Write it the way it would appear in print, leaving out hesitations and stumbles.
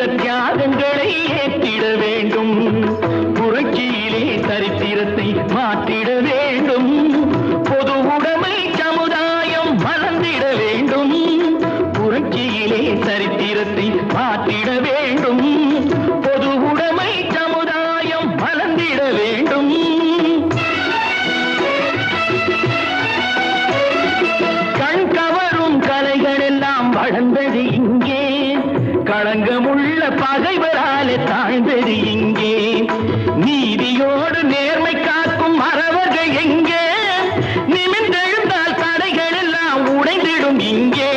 தியாகங்களை ஏற்றிட வேண்டும். புரட்சியிலே சரித்திரத்தை மாற்றிட வேண்டும். பொது உடைமை சமுதாயம் மலர்ந்திட வேண்டும். புரட்சியிலே சரித்திரத்தை மாற்றிட வேண்டும். பொது உடைமை சமுதாயம் மலர்ந்திட வேண்டும். கண் கவரும் கலைகள் எல்லாம் வளர்ந்தது இங்கே. களங்கமுள்ள பகைவராலே தாழ்ந்தது இங்கே. நீதியோடு நேர்மை காக்கும் மறவர்கள் எங்கே? நிமிர்ந்தெழுந்தால் தடைகள் எல்லாம் உடைந்திடும் இங்கே.